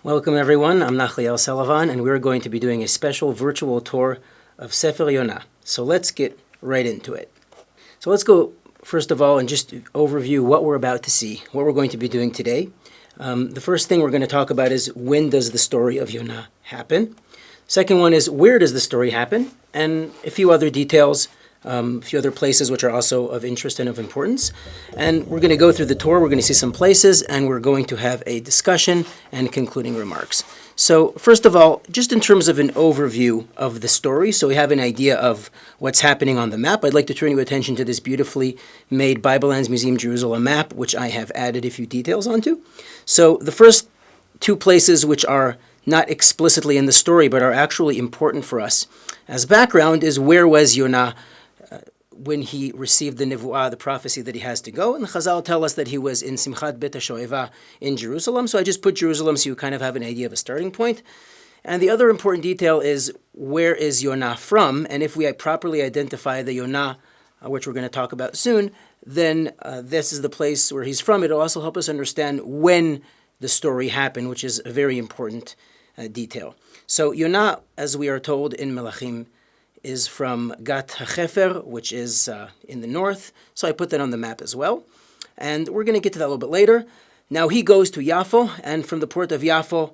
Welcome everyone, I'm Nachliel Selavan, and we're going to be doing a special virtual tour of Sefer Yonah. So let's get right into it. So let's go first of all and just overview what we're about to see, what we're going to be doing today. The first thing we're going to talk about is when does the story of Yonah happen? Second one is where does the story happen? And a few other details, a few other places which are also of interest and of importance. And we're going to go through the tour, we're going to see some places, and we're going to have a discussion and concluding remarks. So first of all, just in terms of an overview of the story, so we have an idea of what's happening on the map, I'd like to turn your attention to this beautifully made Bible Lands Museum Jerusalem map, which I have added a few details onto. So the first two places which are not explicitly in the story, but are actually important for us as background is where was Yonah when he received the nevuah, the prophecy that he has to go. And the Chazal tell us that he was in Simchat Bet HaShoeva in Jerusalem. So I just put Jerusalem so you kind of have an idea of a starting point. And the other important detail is where is Yonah from? And if we properly identify the Yonah, which we're going to talk about soon, then this is the place where he's from. It'll also help us understand when the story happened, which is a very important detail. So Yonah, as we are told in Melachim, is from Gat HaChefer, which is in the north. So I put that on the map as well. And we're going to get to that a little bit later. Now he goes to Yaffo, and from the port of Yaffo,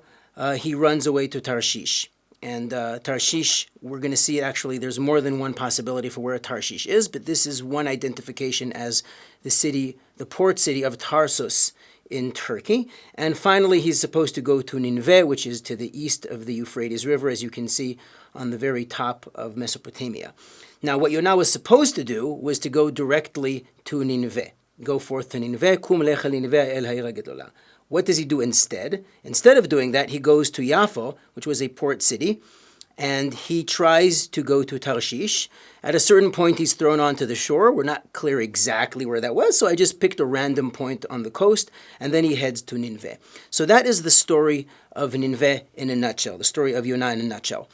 he runs away to Tarshish. And Tarshish, we're going to see actually there's more than one possibility for where Tarshish is, but this is one identification as the city, the port city of Tarsus in Turkey. And finally, he's supposed to go to Nineveh, which is to the east of the Euphrates River, as you can see on the very top of Mesopotamia. Now, what Yonah was supposed to do was to go directly to Nineveh. Go forth to Nineveh, kum lecha Nineveh el ha'ir ha'gedolah. What does he do instead? Instead of doing that, he goes to Yaffo, which was a port city, and he tries to go to Tarshish. At a certain point, he's thrown onto the shore. We're not clear exactly where that was, so I just picked a random point on the coast, and then he heads to Nineveh. So that is the story of Nineveh in a nutshell, the story of Yonah in a nutshell.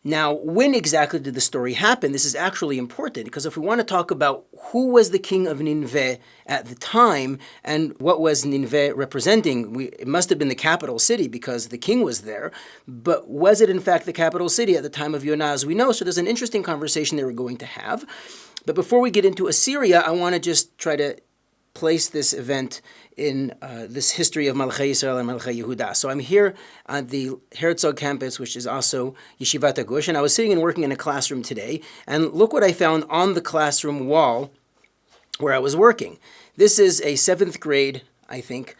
Now, when exactly did the story happen? This is actually important, because if we want to talk about who was the king of Nineveh at the time and what was Nineveh representing, it must have been the capital city because the king was there, but was it in fact the capital city at the time of Yonah as we know? So there's an interesting conversation that we're going to have. But before we get into Assyria, I want to just try to place this event in this history of Malchei Yisrael and Malchei Yehuda. So I'm here at the Herzog campus, which is also Yeshivat HaGush, and I was sitting and working in a classroom today, and look what I found on the classroom wall where I was working. This is a 7th grade, I think,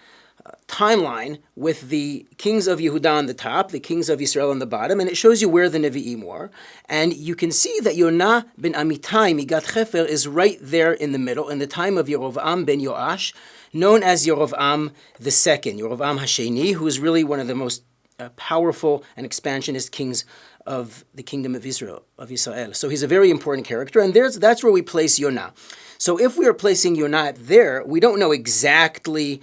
timeline with the kings of Yehuda on the top, the kings of Israel on the bottom, and it shows you where the Nevi'im were. And you can see that Yonah ben Amittai, Migat Chefer, is right there in the middle in the time of Yerovam ben Yoash, known as Yerovam II, Yerovam Hasheni, who is really one of the most powerful and expansionist kings of the kingdom of Israel, So he's a very important character, and that's where we place Yonah. So if we are placing Yonah there, we don't know exactly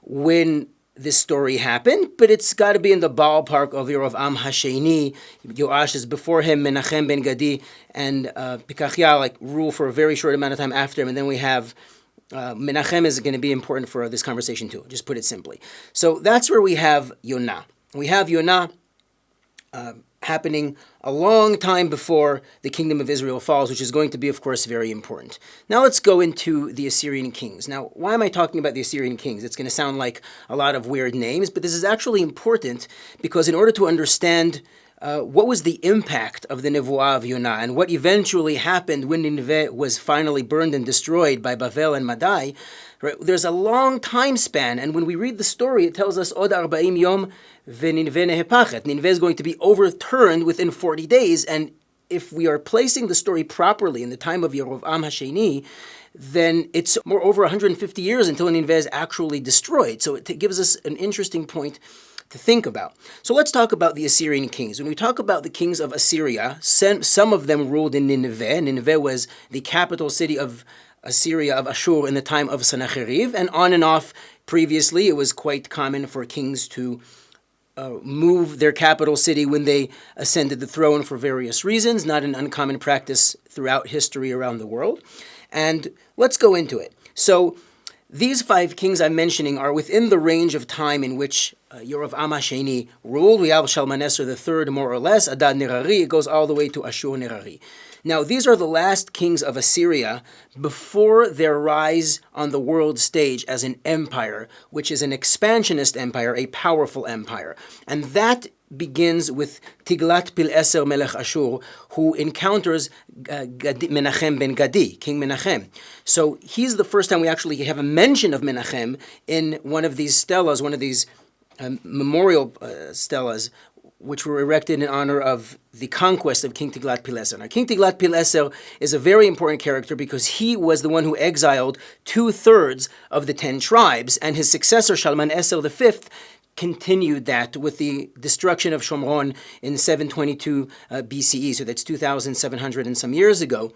when this story happened, but it's got to be in the ballpark of Yerovam Hasheni. Yoash is before him, Menachem ben Gadi, and Pekachiah rule for a very short amount of time after him, and then we have Menachem is going to be important for this conversation too, just put it simply. So that's where we have Yonah. We have Yonah happening a long time before the kingdom of Israel falls, which is going to be, of course, very important. Now let's go into the Assyrian kings. Now, why am I talking about the Assyrian kings? It's going to sound like a lot of weird names, but this is actually important because in order to understand what was the impact of the Nevuah of Yonah and what eventually happened when Nineveh was finally burned and destroyed by Bavel and Madai, right, there's a long time span, and when we read the story, it tells us, Od 40 yom v'Nineveh nehepachet. Nineveh is going to be overturned within 40 days, and if we are placing the story properly in the time of Yerovam Hasheni, then it's more over 150 years until Nineveh is actually destroyed. So it gives us an interesting point to think about. So let's talk about the Assyrian kings. When we talk about the kings of Assyria, some of them ruled in Nineveh. Nineveh was the capital city of Assyria, of Ashur, in the time of Sennacherib, and on and off previously it was quite common for kings to move their capital city when they ascended the throne for various reasons, not an uncommon practice throughout history around the world. And let's go into it. So these 5 kings I'm mentioning are within the range of time in which Yerovam HaSheni ruled. We have Shalmaneser III, more or less, Adad Nerari. It goes all the way to Ashur Nerari. Now, these are the last kings of Assyria before their rise on the world stage as an empire, which is an expansionist empire, a powerful empire. And that begins with Tiglat-Pileser Melech Ashur, who encounters Menachem ben Gadi, King Menachem. So he's the first time we actually have a mention of Menachem in one of these stelas, one of these memorial stelas, which were erected in honor of the conquest of King Tiglat-Pileser. Now, King Tiglat-Pileser is a very important character because he was the one who exiled 2/3 of the 10 tribes, and his successor, Shalmaneser V, continued that with the destruction of Shomron in 722 BCE, so that's 2,700 and some years ago.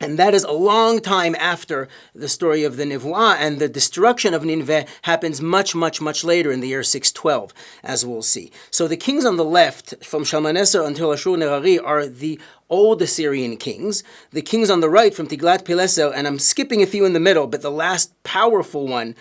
And that is a long time after the story of the Nevuah, and the destruction of Nineveh happens much, much, much later in the year 612, as we'll see. So the kings on the left, from Shalmaneser until Ashur Nerari, are the old Assyrian kings. The kings on the right, from Tiglat-Pileser, and I'm skipping a few in the middle, but the last powerful one,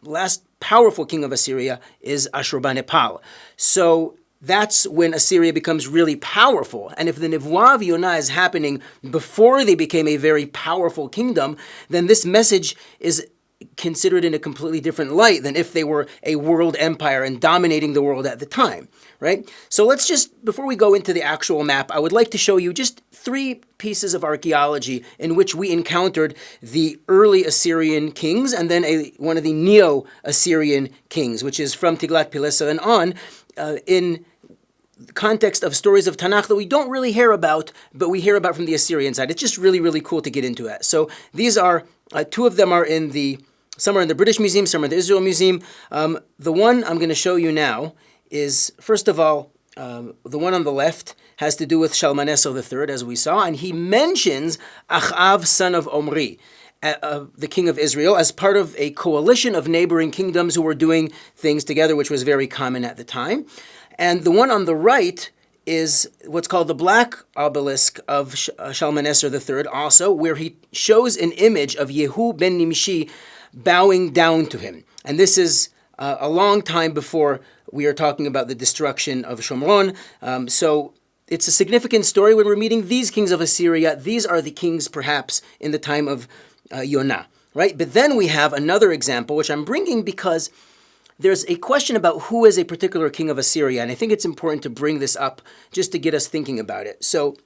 last powerful king of Assyria is Ashurbanipal. So that's when Assyria becomes really powerful. And if the Nevuah of Yonah is happening before they became a very powerful kingdom, then this message is considered in a completely different light than if they were a world empire and dominating the world at the time, right? So let's just, before we go into the actual map, I would like to show you just 3 pieces of archaeology in which we encountered the early Assyrian kings and then one of the Neo-Assyrian kings, which is from Tiglat-Pileser and on, in context of stories of Tanakh that we don't really hear about, but we hear about from the Assyrian side. It's just really, really cool to get into it. So these are, 2 of them are some are in the British Museum, some are in the Israel Museum. The one I'm going to show you now is, first of all, the one on the left has to do with Shalmaneser III, as we saw, and he mentions Achav, son of Omri, the king of Israel, as part of a coalition of neighboring kingdoms who were doing things together, which was very common at the time. And the one on the right is what's called the black obelisk of Shalmaneser III, also, where he shows an image of Yehu ben Nimshi bowing down to him. And this is a long time before we are talking about the destruction of Shomron. So it's a significant story when we're meeting these kings of Assyria. These are the kings, perhaps, in the time of Yonah, right? But then we have another example, which I'm bringing because there's a question about who is a particular king of Assyria, and I think it's important to bring this up just to get us thinking about it. So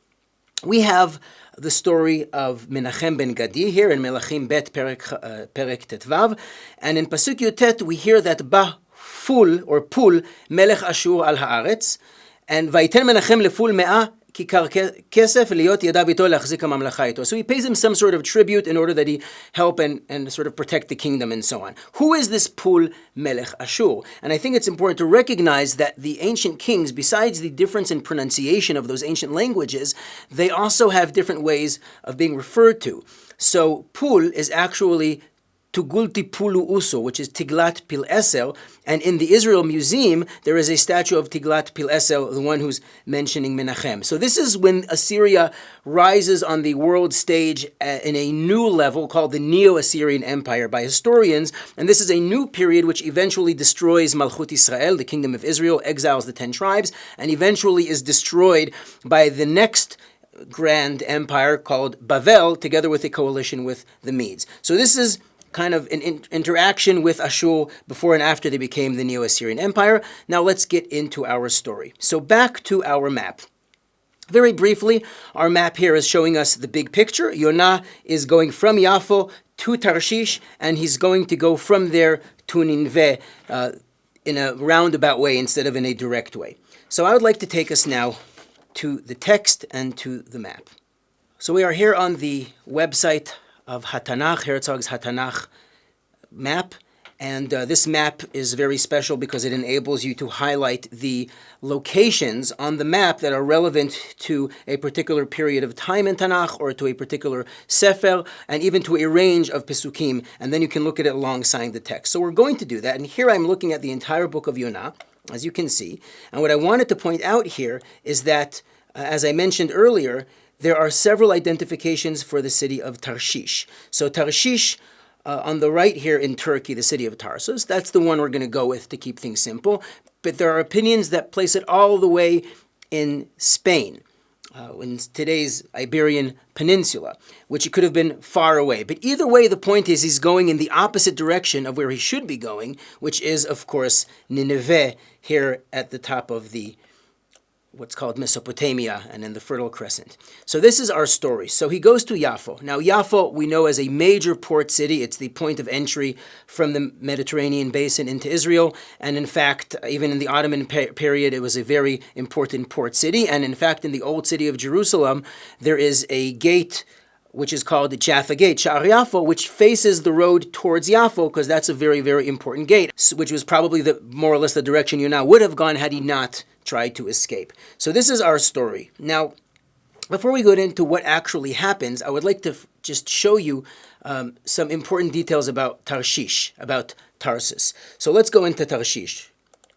we have the story of Menachem ben Gadi here in Melachim Bet Perek Tetvav, and in Pasuk Yutet we hear that Ba Ful or Pul Melech Ashur al Haaretz, and Vaiten Menachem leful Me'ah Kikar Kesef Liot Yadav Ito Lachzik HaMamlacha Ito. So he pays him some sort of tribute in order that he help and sort of protect the kingdom and so on. Who is this Pul Melech Ashur? And I think it's important to recognize that the ancient kings, besides the difference in pronunciation of those ancient languages, they also have different ways of being referred to. So Pul is actually Tugulti Pulu Uso, which is Tiglat-Pileser, and in the Israel Museum, there is a statue of Tiglat-Pileser, the one who's mentioning Menachem. So this is when Assyria rises on the world stage in a new level called the Neo-Assyrian Empire by historians, and this is a new period which eventually destroys Malchut Israel, the kingdom of Israel, exiles the 10 tribes, and eventually is destroyed by the next grand empire called Bavel, together with a coalition with the Medes. So this is kind of an interaction with Ashur before and after they became the Neo-Assyrian Empire. Now let's get into our story. So back to our map. Very briefly, our map here is showing us the big picture. Yonah is going from Yafo to Tarshish, and he's going to go from there to Nineveh in a roundabout way instead of in a direct way. So I would like to take us now to the text and to the map. So we are here on the website of Hatanach, Herzog's Hatanach map, and this map is very special because it enables you to highlight the locations on the map that are relevant to a particular period of time in Tanakh or to a particular sefer and even to a range of Pesukim, and then you can look at it alongside the text. So we're going to do that, and here I'm looking at the entire book of Yonah, as you can see, and what I wanted to point out here is that, as I mentioned earlier, there are several identifications for the city of Tarshish. So Tarshish on the right here in Turkey, the city of Tarsus. That's the one we're going to go with to keep things simple. But there are opinions that place it all the way in Spain, in today's Iberian Peninsula, which it could have been far away. But either way, the point is he's going in the opposite direction of where he should be going, which is, of course, Nineveh, here at the top of the what's called Mesopotamia and in the Fertile Crescent. So this is our story. So he goes to Yaffo. Now Yaffo we know as a major port city. It's the point of entry from the Mediterranean basin into Israel. And in fact, even in the Ottoman period, it was a very important port city. And in fact, in the old city of Jerusalem, there is a gate which is called the Jaffa Gate, Sha'ar Yaffo, which faces the road towards Yaffo, because that's a very, very important gate, which was probably more or less the direction Yonah would have gone had he not tried to escape. So this is our story. Now, before we go into what actually happens, I would like to just show you some important details about Tarshish, about Tarsus. So let's go into Tarshish.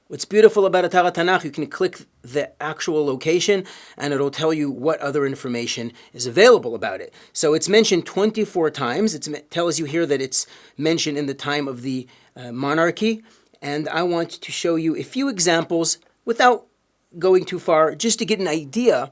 What's beautiful about Atar Tanakh, you can click the actual location and it'll tell you what other information is available about it. So it's mentioned 24 times. It tells you here that it's mentioned in the time of the monarchy. And I want to show you a few examples without going too far, just to get an idea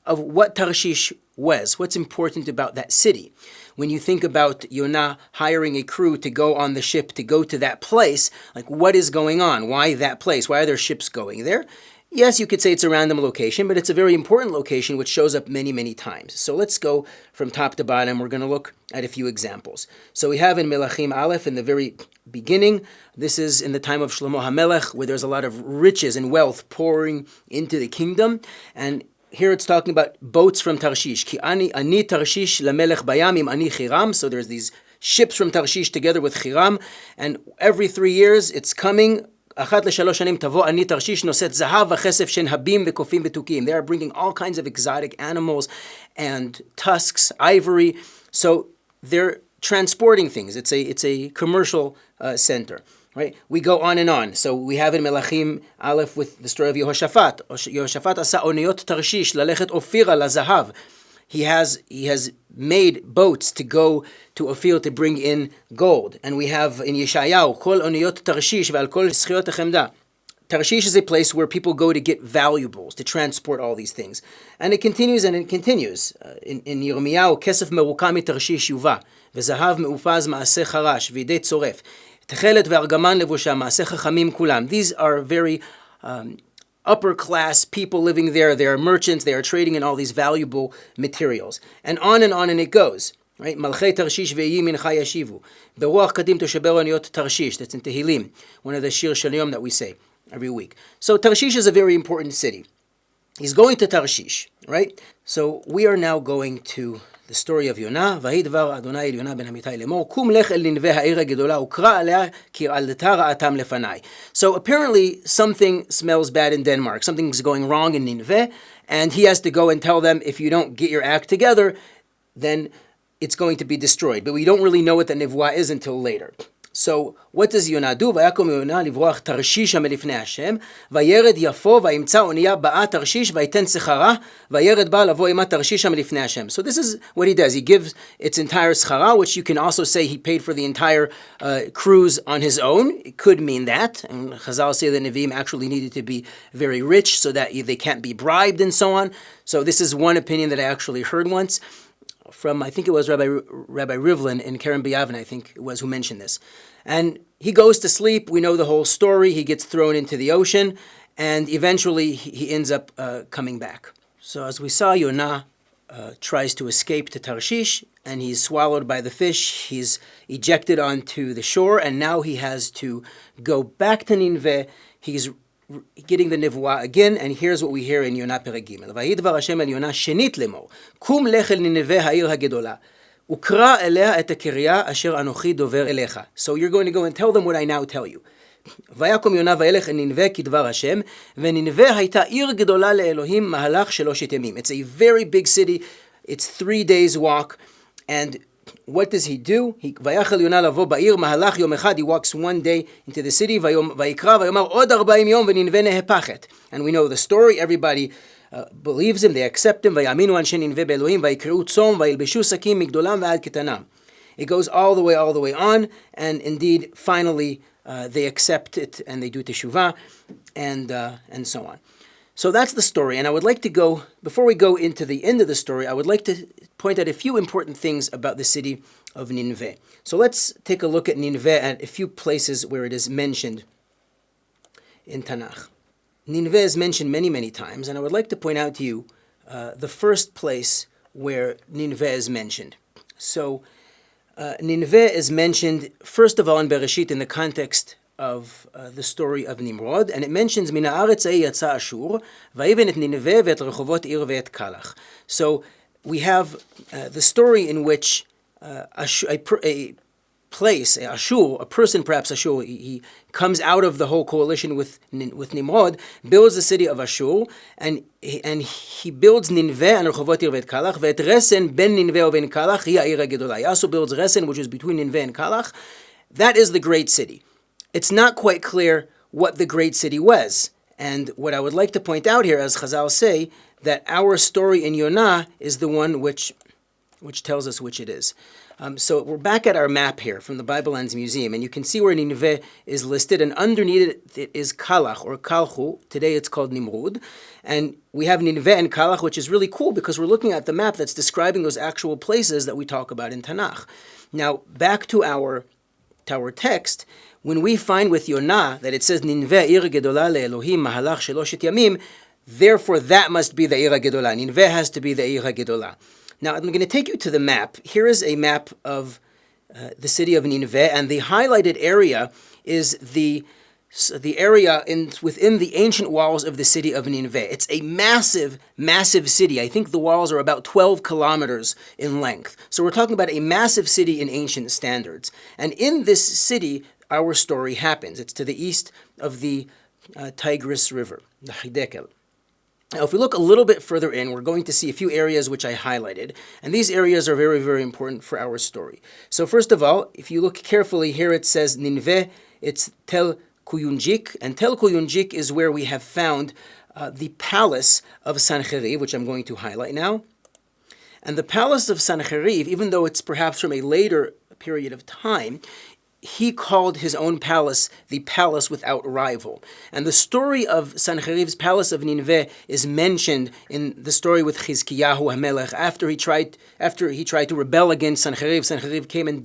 of what Tarshish was, what's important about that city. When you think about Yonah hiring a crew to go on the ship to go to that place, like what is going on? Why that place? Why are there ships going there? Yes, you could say it's a random location, but it's a very important location which shows up many, many times. So let's go from top to bottom. We're going to look at a few examples. So we have in Melachim Aleph in the very beginning, this is in the time of Shlomo HaMelech, where there's a lot of riches and wealth pouring into the kingdom. And here it's talking about boats from Tarshish. Ki ani Tarshish lamelech bayam im ani Hiram. So there's these ships from Tarshish together with Hiram, and every 3 years it's coming. Achat ל3 שנים תבוא אני תרשיש נושאת זהב וכסף שנהבים וקופים ותוכים. They are bringing all kinds of exotic animals and tusks, ivory. So they're transporting things. It's a commercial center. Right? We go on and on. So we have in Melachim Aleph with the story of Yehoshaphat. Yehoshaphat asa oniyot Tarshish lalechet Ofira lazahav. He has made boats to go to Ophir to bring in gold. And we have in Yeshayahu, Kol oniyot Tarshish ve'al kol schiot hachemda. Tarshish is a place where people go to get valuables, to transport all these things. And it continues and it continues. In Yirmiyahu, Kesef merukam Tarshish yuva, ve'zahav me'upaz ma'aseh charash, v'idei tzoref. These are very upper class people living there. They are merchants. They are trading in all these valuable materials. And on and it goes. Right? Malchei Tarshish ve'yi mincha yashivu. Beruach kadim tosheber oniyot Tarshish. That's in Tehillim, one of the Shir Shel Yom that we say every week. So Tarshish is a very important city. He's going to Tarshish, right? So we are now going to the story of Yonah. ויהי דבר אדוני אל יונה בן אמיתי לאמור, קום לך אל נינווה העיר הגדולה וקרא עליה כי רעלתה רעתם לפניי. So apparently something smells bad in Denmark. Something's going wrong in Nineveh, and he has to go and tell them, if you don't get your act together, then it's going to be destroyed. But we don't really know what the nevuah is until later. So what does Yonah do? ויקום יונה לברוח תרשישה מלפני השם, וירד יפו וימצא אונייה באה תרשיש ויתן שכרה, וירד בה לבוא עמה תרשישה מלפני השם. So this is what he does. He gives its entire schara, which you can also say he paid for the entire cruise on his own. It could mean that. And Chazal say the Nevi'im actually needed to be very rich so that they can't be bribed and so on. So this is one opinion that I actually heard once from, I think it was Rabbi Rivlin in Keren B'Yavne, I think it was, who mentioned this. And he goes to sleep. We know the whole story. He gets thrown into the ocean, and eventually he ends up coming back. So as we saw, Yonah tries to escape to Tarshish, and he's swallowed by the fish. He's ejected onto the shore, and now he has to go back to Nineveh. He's getting the nevuah again, and here's what we hear in Yonah Perek Gimel. ויהי דבר השם אל יונה שנית לאמור, קום לך אל נינווה העיר הגדולה, וקרא אליה את הקריה אשר אנוכי דובר אליך. So you're going to go and tell them what I now tell you. ויקום יונה וילך אל נינווה כדבר השם, ונינווה הייתה עיר גדולה לאלוהים מהלך 3 ימים. It's a very big city. It's 3 days walk, and what does he do? ויחל יונה לבוא בעיר מהלך יום אחד. He walks one day into the city, ויקרא ויאמר עוד 40 יום ונינווה נהפכת. And we know the story. Everybody believes him. They accept him. ויאמינו אנשי נינווה באלוהים, ויקראו צום, וילבשו שקים מגדולם ועד קטנם. It goes all the way on, and indeed, finally, they accept it and they do teshuvah, and so on. So that's the story, and I would like to go, before we go into the end of the story, I would like to point out a few important things about the city of Nineveh. So let's take a look at Nineveh at a few places where it is mentioned in Tanakh. Nineveh is mentioned many, many times, and I would like to point out to you the first place where Nineveh is mentioned. So Nineveh is mentioned, first of all, in Bereshit in the context of the story of Nimrod, and it mentions Min haaretz yatsa Ashur, vayiven et Nineveh ve'et rechovot ir ve'et Kalach. So we have the story in which a place, Ashur, a person perhaps Ashur, he comes out of the whole coalition with Nimrod, builds the city of Ashur, and he builds Nineveh and rechovot ir ve'et Kalach, ve'et Resen ben Nineveh u'ben Kalach hi ha'ir ha'gedolah. He also builds Resen, which is between Nineveh and Kalach. That is the great city. It's not quite clear what the great city was. And what I would like to point out here, as Chazal say, that our story in Yonah is the one which tells us which it is. So we're back at our map here from the Bible Lands Museum, and you can see where Nineveh is listed, and underneath it is Kalach, or Kalchu. Today it's called Nimrud. And we have Nineveh and Kalach, which is really cool because we're looking at the map that's describing those actual places that we talk about in Tanakh. Now, back to our text, when we find with Yonah that it says Nineveh ir gedolah leElohim mahalach sheloshet yamim, therefore that must be the ir gedolah. Nineveh has to be the ir gedolah. Now I'm going to take you to the map. Here is a map of the city of Nineveh, and the highlighted area is the area within the ancient walls of the city of Nineveh. It's a massive, massive city. I think the walls are about 12 kilometers in length. So we're talking about a massive city in ancient standards. And in this city, our story happens. It's to the east of the Tigris River, the Hidekel. Now, if we look a little bit further in, we're going to see a few areas which I highlighted. And these areas are very, very important for our story. So first of all, if you look carefully here, it says Nineveh, it's Tel Kuyunjik, and Tel Kuyunjik is where we have found the palace of Sancheriv, which I'm going to highlight now. And the palace of Sancheriv, even though it's perhaps from a later period of time, he called his own palace the palace without rival. And the story of Sancheriv's palace of Nineveh is mentioned in the story with Chizkiyahu HaMelech. After he tried to rebel against Sancheriv, Sancheriv came and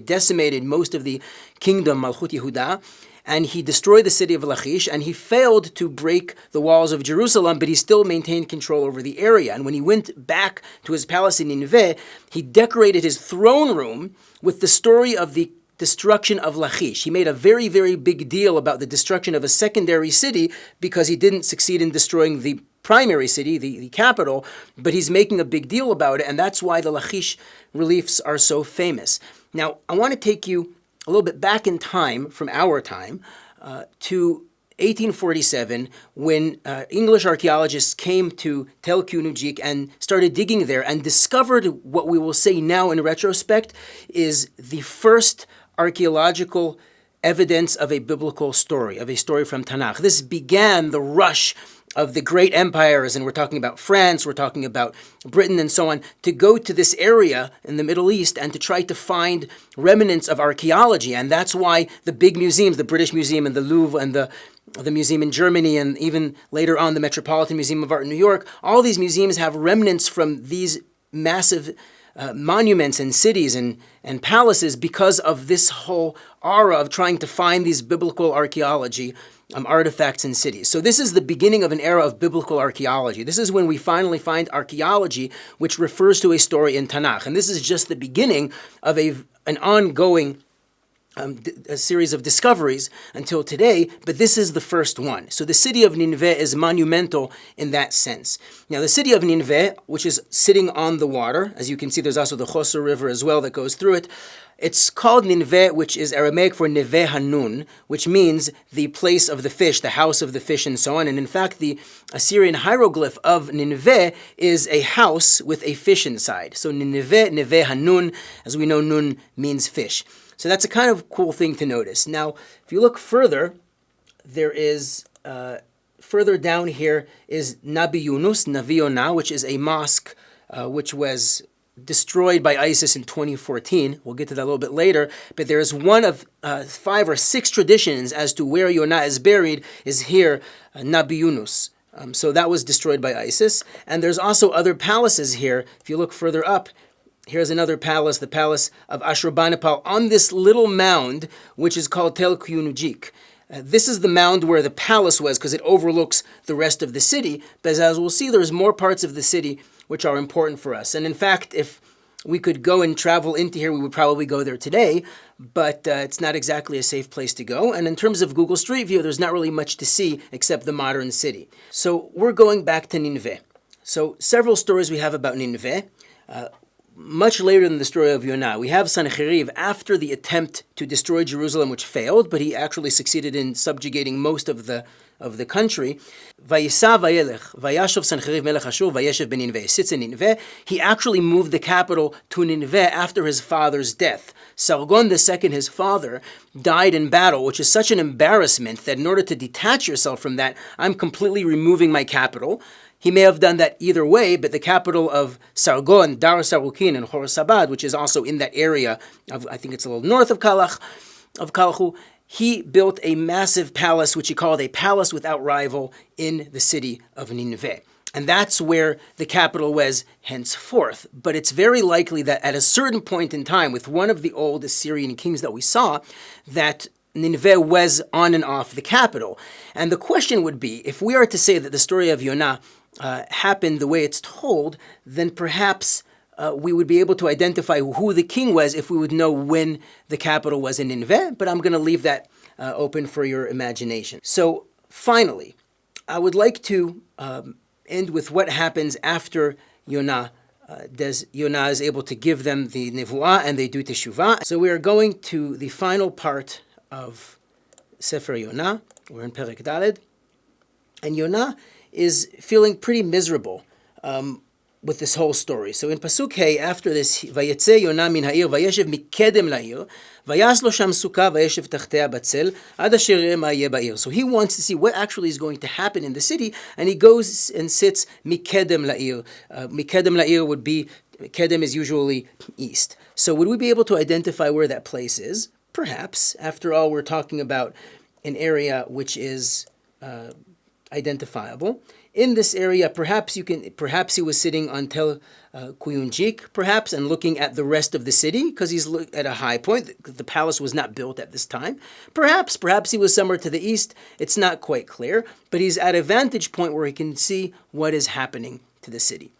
decimated most of the kingdom, Malchut Yehudah, and he destroyed the city of Lachish, and he failed to break the walls of Jerusalem, but he still maintained control over the area. And when he went back to his palace in Nineveh, he decorated his throne room with the story of the destruction of Lachish. He made a very, very big deal about the destruction of a secondary city because he didn't succeed in destroying the primary city, the capital, but he's making a big deal about it, and that's why the Lachish reliefs are so famous. Now, I want to take you a little bit back in time, from our time, to 1847, when English archaeologists came to Tel Kuyunjik and started digging there and discovered what we will say now in retrospect is the first archaeological evidence of a biblical story, of a story from Tanakh. This began the rush of the great empires, and we're talking about France, we're talking about Britain and so on, to go to this area in the Middle East and to try to find remnants of archaeology. And that's why the big museums, the British Museum and the Louvre and the museum in Germany, and even later on the Metropolitan Museum of Art in New York, all these museums have remnants from these massive monuments and cities and palaces because of this whole aura of trying to find these biblical archaeology artifacts in cities. So this is the beginning of an era of biblical archaeology. This is when we finally find archaeology which refers to a story in Tanakh. And this is just the beginning of an ongoing a series of discoveries until today, but this is the first one. So the city of Nineveh is monumental in that sense. Now the city of Nineveh, which is sitting on the water, as you can see there's also the Chosr River as well that goes through it. It's called Nineveh, which is Aramaic for Neve Hanun, which means the place of the fish, the house of the fish, and so on. And in fact, the Assyrian hieroglyph of Nineveh is a house with a fish inside. So Nineveh, Neve Hanun, as we know, Nun means fish. So that's a kind of cool thing to notice. Now, if you look further, there is, further down here is Nabi Yunus, Navi Yonah, which is a mosque which was destroyed by ISIS in 2014. We'll get to that a little bit later. But there's one of 5 or 6 traditions as to where Yonah is buried is here, Nabi Yunus. So that was destroyed by ISIS. And there's also other palaces here. If you look further up, here's another palace, the palace of Ashurbanipal, on this little mound, which is called Tel Kuyunujik. This is the mound where the palace was because it overlooks the rest of the city. But as we'll see, there's more parts of the city which are important for us. And in fact, if we could go and travel into here, we would probably go there today, but it's not exactly a safe place to go. And in terms of Google Street View, there's not really much to see except the modern city. So we're going back to Nineveh. So several stories we have about Nineveh. Much later than the story of Yonah, we have Sennacherib after the attempt to destroy Jerusalem, which failed, but he actually succeeded in subjugating most of the country. Vayisa vayelech, vayashov Sennacherib melech Ashur, vayeshev ben Nineveh. Sits in Nineveh. He actually moved the capital to Nineveh after his father's death. Sargon II, his father, died in battle, which is such an embarrassment that in order to detach yourself from that, I'm completely removing my capital. He may have done that either way, but the capital of Sargon, Dar Sarukin, and Khorsabad, which is also in that area of, I think it's a little north of Kalchu, he built a massive palace, which he called a palace without rival, in the city of Nineveh. And that's where the capital was henceforth. But it's very likely that at a certain point in time, with one of the old Assyrian kings that we saw, that Nineveh was on and off the capital. And the question would be, if we are to say that the story of Yonah happened the way it's told, then perhaps we would be able to identify who the king was if we would know when the capital was in Nineveh, but I'm going to leave that open for your imagination. So finally, I would like to end with what happens after Yonah. Yonah is able to give them the nevuah and they do teshuvah. So we are going to the final part of Sefer Yonah. We're in Perek Daled. And Yonah is feeling pretty miserable with this whole story. So in Pasuk Hey, after this, Vayetze Yonah min ha'ir, vayeshev mikedem la'ir, vayas lo sham sukkah, vayeshev tachtea batzel, ad asher yireh ma yeh ba'ir. So he wants to see what actually is going to happen in the city, and he goes and sits mikedem la'ir. Mikedem la'ir would be, kedem is usually east. So would we be able to identify where that place is? Perhaps. After all, we're talking about an area which is identifiable. In this area, perhaps he was sitting on Tel Kuyunjik, perhaps, and looking at the rest of the city, because he's at a high point. The palace was not built at this time. Perhaps he was somewhere to the east. It's not quite clear, but he's at a vantage point where he can see what is happening to the city.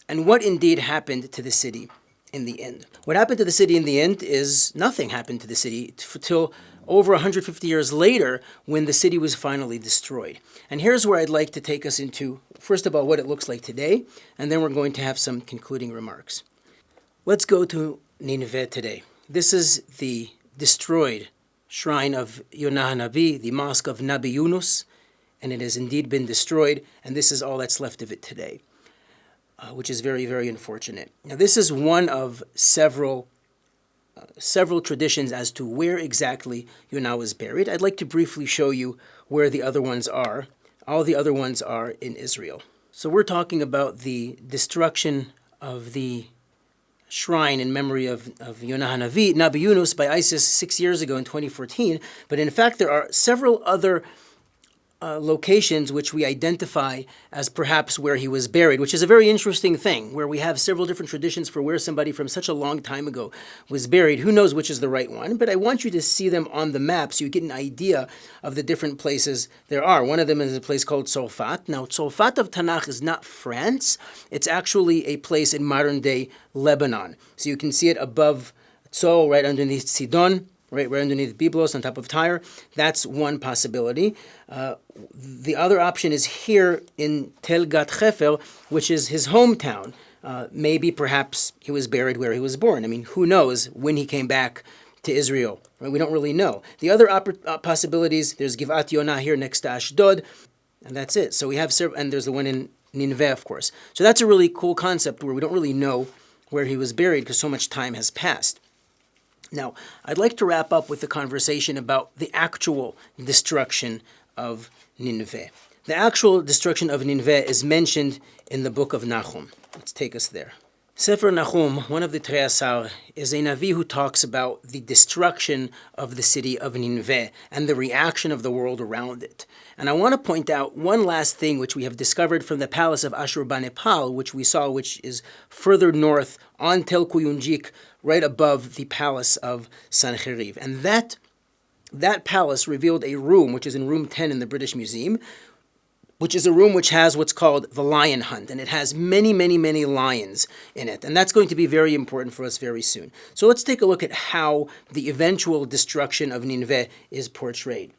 And what indeed happened to the city in the end. What happened to the city in the end is nothing happened to the city till over 150 years later, when the city was finally destroyed. And here's where I'd like to take us into, first of all, what it looks like today, and then we're going to have some concluding remarks. Let's go to Nineveh today. This is the destroyed shrine of Yonah Nabi, the mosque of Nabi Yunus, and it has indeed been destroyed, and this is all that's left of it today, which is very, very unfortunate. Now, this is one of several traditions as to where exactly Yonah was buried. I'd like to briefly show you where the other ones are. All the other ones are in Israel. So we're talking about the destruction of the shrine in memory of Yonah Nabi Yunus by ISIS 6 years ago in 2014. But in fact, there are several other locations which we identify as perhaps where he was buried, which is a very interesting thing, where we have several different traditions for where somebody from such a long time ago was buried. Who knows which is the right one? But I want you to see them on the map so you get an idea of the different places there are. One of them is a place called Tzolfat. Now, Tzolfat of Tanakh is not France. It's actually a place in modern-day Lebanon. So you can see it above Tzol, right underneath Sidon, right underneath Byblos, on top of Tyre. That's one possibility. The other option is here in Tel Gat Hefer, which is his hometown. Maybe, perhaps, he was buried where he was born. I mean, who knows when he came back to Israel? Right? We don't really know. The other possibilities, there's Givat Yonah here next to Ashdod, and that's it. So we have and there's the one in Nineveh, of course. So that's a really cool concept where we don't really know where he was buried because so much time has passed. Now, I'd like to wrap up with the conversation about the actual destruction of Nineveh. The actual destruction of Nineveh is mentioned in the book of Nahum. Let's take us there. Sefer Nahum, one of the Treasar, is a Navi who talks about the destruction of the city of Nineveh and the reaction of the world around it. And I want to point out one last thing which we have discovered from the palace of Ashurbanipal, which we saw, which is further north on Tel Kuyunjik, right above the palace of Sancheriv. And that palace revealed a room, which is in room 10 in the British Museum, which is a room which has what's called the lion hunt, and it has many, many, many lions in it, and that's going to be very important for us very soon. So let's take a look at how the eventual destruction of Nineveh is portrayed.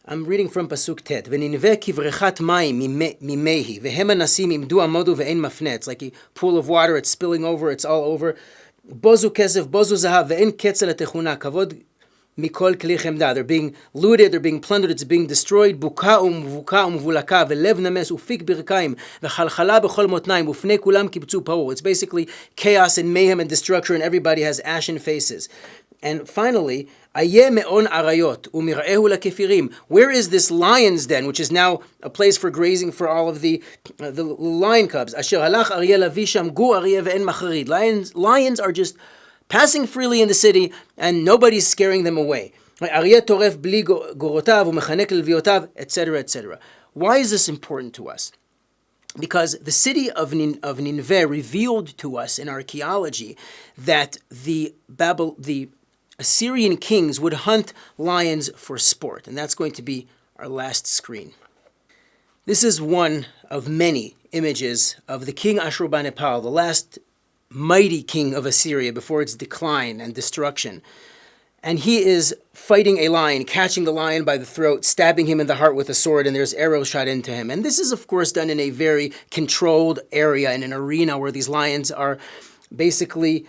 I'm reading from Pasuk Tet. V'Nineveh kivrechat mayim mimehi, v'hem anasim imdu amodu ve'en mafne. It's like a pool of water, it's spilling over, it's all over. Bozu kesef, bozu zahav, ve'en ketzel etechuna, kavod Mikol kli chemda. They're being looted, they're being plundered, it's being destroyed. Buka umvulaka velev names ufik birkaim v'chalchala b'chol motnaim ufnei kulam kibtzu pao. It's basically chaos and mayhem and destruction, and everybody has ashen faces. And finally, ayeh me'on arayot umira'ehu lakefirim. Where is this lion's den, which is now a place for grazing for all of the lion cubs? Asher halach aryeh lavisham gu aryeh ve'en macharid. Lions are just passing freely in the city, and nobody's scaring them away. Aryeh toref bli gorotav umechanek leviotav, etc., etc. Why is this important to us? Because the city of Nineveh revealed to us in archaeology that the Assyrian kings would hunt lions for sport, and that's going to be our last screen. This is one of many images of the king Ashurbanipal, the last mighty king of Assyria before its decline and destruction. And he is fighting a lion, catching the lion by the throat, stabbing him in the heart with a sword, and there's arrows shot into him. And this is, of course, done in a very controlled area, in an arena where these lions are basically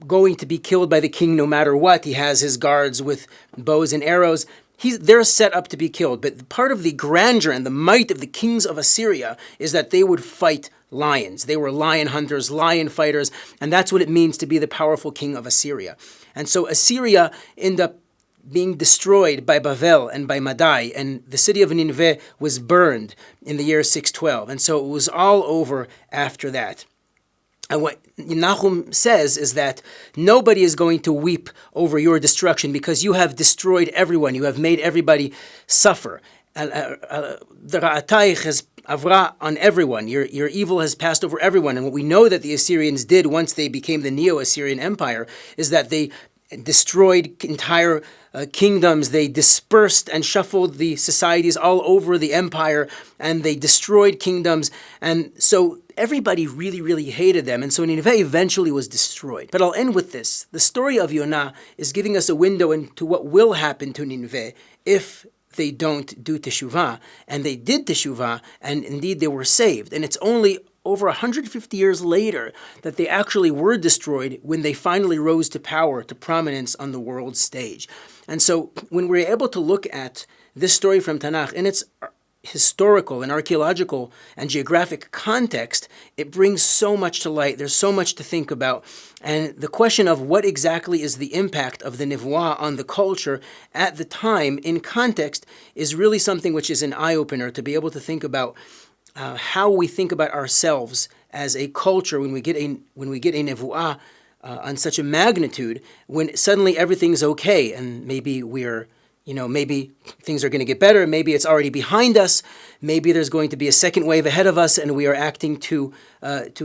going to be killed by the king no matter what. He has his guards with bows and arrows. They're set up to be killed. But part of the grandeur and the might of the kings of Assyria is that they would fight lions. They were lion hunters, lion fighters, and that's what it means to be the powerful king of Assyria. And so Assyria ended up being destroyed by Bavel and by Madai, and the city of Nineveh was burned in the year 612. And so it was all over after that. And what Nahum says is that nobody is going to weep over your destruction because you have destroyed everyone. You have made everybody suffer. The Ra'ataych has avra on everyone. Your evil has passed over everyone. And what we know that the Assyrians did once they became the Neo-Assyrian Empire is that they destroyed entire kingdoms. They dispersed and shuffled the societies all over the empire, and they destroyed kingdoms. And so everybody really, really hated them. And so Nineveh eventually was destroyed. But I'll end with this. The story of Yonah is giving us a window into what will happen to Nineveh if they don't do teshuvah. And they did teshuvah, and indeed they were saved. And it's only over 150 years later that they actually were destroyed when they finally rose to power, to prominence on the world stage. And so when we're able to look at this story from Tanakh in its historical and archaeological and geographic context, it brings so much to light. There's so much to think about. And the question of what exactly is the impact of the Nevuah on the culture at the time in context is really something which is an eye-opener to be able to think about how we think about ourselves as a culture when we get a Nevuah on such a magnitude, when suddenly everything's okay and maybe maybe things are going to get better. Maybe it's already behind us. Maybe there's going to be a second wave ahead of us, and we are acting too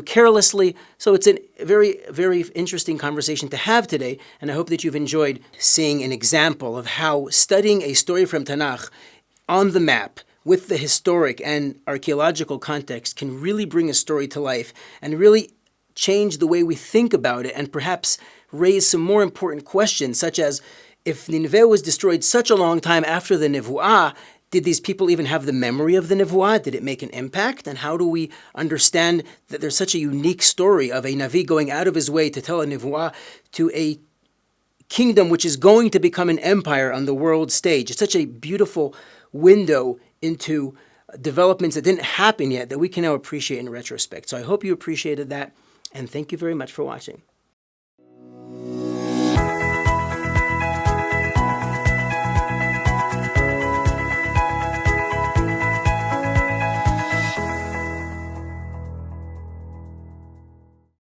carelessly. So it's a very, very interesting conversation to have today, and I hope that you've enjoyed seeing an example of how studying a story from Tanakh on the map with the historic and archaeological context can really bring a story to life and really change the way we think about it, and perhaps raise some more important questions, such as, if Nineveh was destroyed such a long time after the Nevuah, did these people even have the memory of the Nevuah? Did it make an impact? And how do we understand that there's such a unique story of a Navi going out of his way to tell a Nevuah to a kingdom which is going to become an empire on the world stage? It's such a beautiful window into developments that didn't happen yet that we can now appreciate in retrospect. So I hope you appreciated that, and thank you very much for watching.